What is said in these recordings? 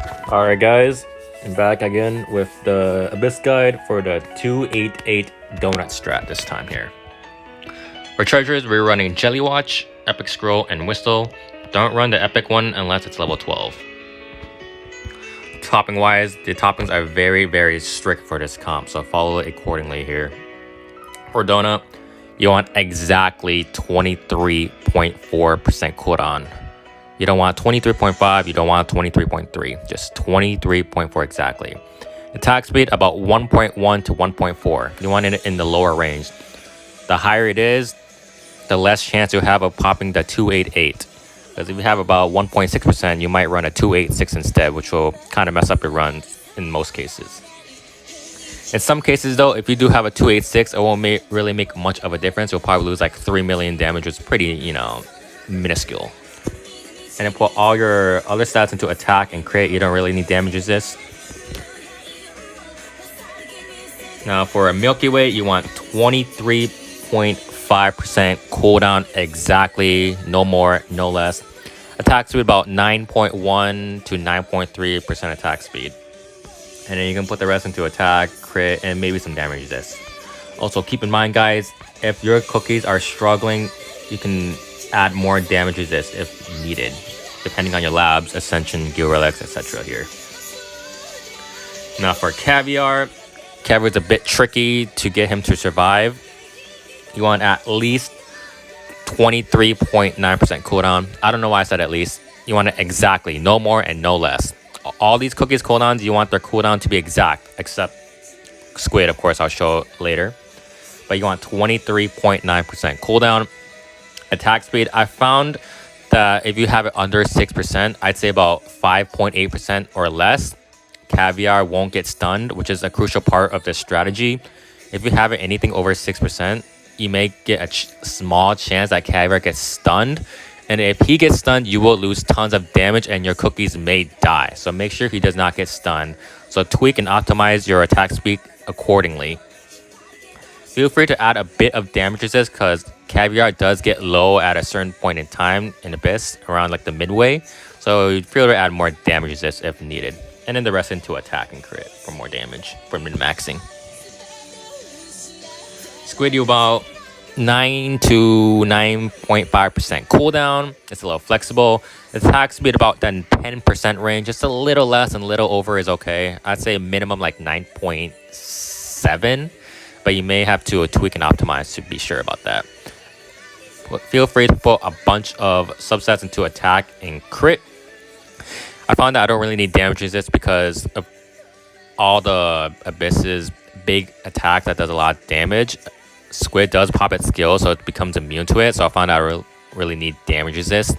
Alright guys, I'm back again with the Abyss guide for the 288 donut strat this time here. For treasures, we're running Jelly Watch, Epic Scroll, and Whistle. Don't run the Epic one unless it's level 12. Topping wise, the toppings are very strict for this comp, so follow it accordingly here. For donut, you want exactly 23.4% cooldown. You don't want 23.5, you don't want 23.3, just 23.4 exactly. Attack speed about 1.1 to 1.4. You want it in the lower range. The higher it is, the less chance you have of popping the 288. Because if you have about 1.6%, you might run a 286 instead, which will kind of mess up your runs in most cases. In some cases though, if you do have a 286, it won't really make much of a difference. You'll probably lose like 3 million damage, which is pretty, minuscule. And then put all your other stats into attack and crit. You don't really need damage resist. Now for a Milky Way, you want 23.5% cooldown exactly. No more, no less. Attack speed about 9.1 to 9.3% attack speed. And then you can put the rest into attack, crit, and maybe some damage resist. Also keep in mind guys, if your cookies are struggling, you can add more damage resist if needed, depending on your labs, Ascension, Gil Relics, etc. here. Now for Caviar is a bit tricky to get him to survive. You want at least 23.9% cooldown. I don't know why I said at least. You want it exactly, no more and no less. All these cookies cooldowns, you want their cooldown to be exact, except Squid, of course, I'll show later. But you want 23.9% cooldown. Attack speed, I found that if you have it under 6%, I'd say about 5.8% or less, Caviar won't get stunned, which is a crucial part of this strategy. If you have it anything over 6%, you may get a small chance that Caviar gets stunned. And if he gets stunned, you will lose tons of damage and your cookies may die. So make sure he does not get stunned. So tweak and optimize your attack speed accordingly. Feel free to add a bit of damage resist because Caviar does get low at a certain point in time in Abyss, around like the midway. So feel free to add more damage resist if needed. And then the rest into attack and crit for more damage for min-maxing. Squid, you about 9 to 9.5% cooldown. It's a little flexible. Attack speed about that 10% range. Just a little less and a little over is okay. I'd say minimum like 9.7. But you may have to tweak and optimize to be sure about that. Feel free to put a bunch of subsets into attack and crit. I found that I don't really need damage resist because of all the Abyss's big attack that does a lot of damage. Squid does pop its skill, so it becomes immune to it. So I found I really need damage resist.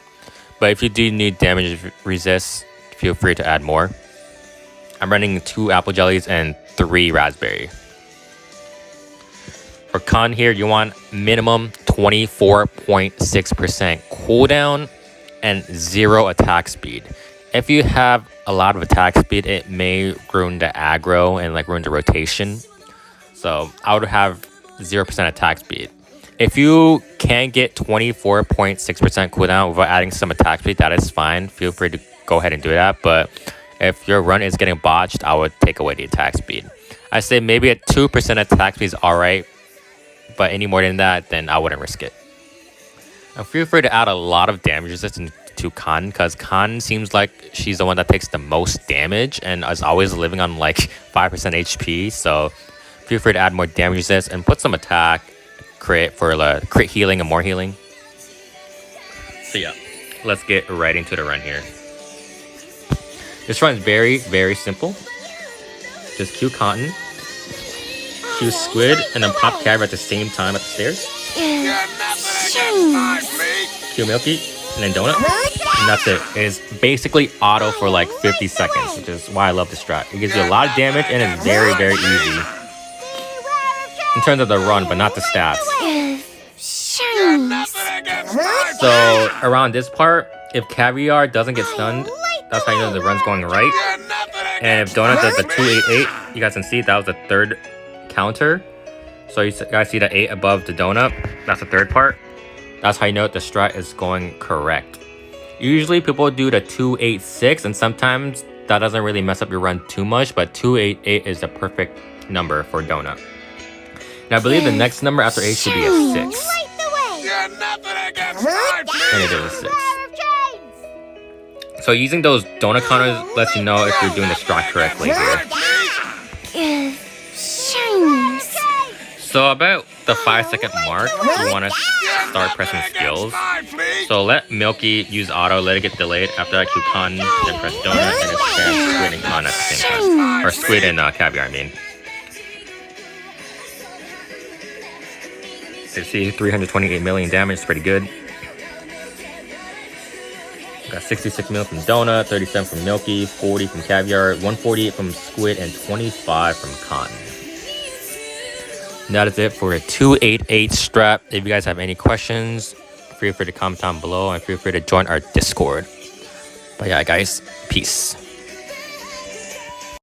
But if you do need damage resist, feel free to add more. I'm running 2 apple jellies and 3 raspberry. For Con here, you want minimum 24.6% cooldown and 0 attack speed. If you have a lot of attack speed, it may ruin the aggro and like ruin the rotation. So I would have 0% attack speed. If you can get 24.6% cooldown without adding some attack speed, that is fine. Feel free to go ahead and do that. But if your run is getting botched, I would take away the attack speed. I say maybe at 2% attack speed is alright. But any more than that, then I wouldn't risk it. Now feel free to add a lot of damage resistance to Khan, because Khan seems like she's the one that takes the most damage and is always living on like 5% HP. So feel free to add more damage resist and put some attack, crit for crit healing and more healing. So yeah, let's get right into the run here. This run is very simple. Just Q Cotton, Q Squid, and then pop Caviar at the same time at the stairs. Q Milky, and then Donut. And that's it. It is basically auto for like 50 seconds, which is why I love this strat. It gives you a lot of damage and it's very easy. In terms of the run, but not the stats. So around this part, if Caviar doesn't get stunned, that's how you know the run's going right. And if Donut does the 288, you guys can see that was the third counter. So you guys see the 8 above the donut, that's the third part. That's how you know the strat is going correct. Usually people do the 286 and sometimes that doesn't really mess up your run too much, but 288 is the perfect number for donut. And I believe the next number after 8 should be a 6. You're nothing against my And it is a 6. So using those donut counters lets you know if you're doing the strat correctly here. So about the 5-second mark, you want to start pressing skills. So let Milky use auto, let it get delayed. After that, cue Cotton, then press donut, and it's squid and Cotton at the same time. Or squid and caviar, I mean. So you see 328 million damage, it's pretty good. Got 66 mil from donut, 37 from Milky, 40 from caviar, 148 from squid, and 25 from Cotton. And that is it for a 288 strat. If you guys have any questions, feel free to comment down below and feel free to join our Discord. But yeah, guys, peace.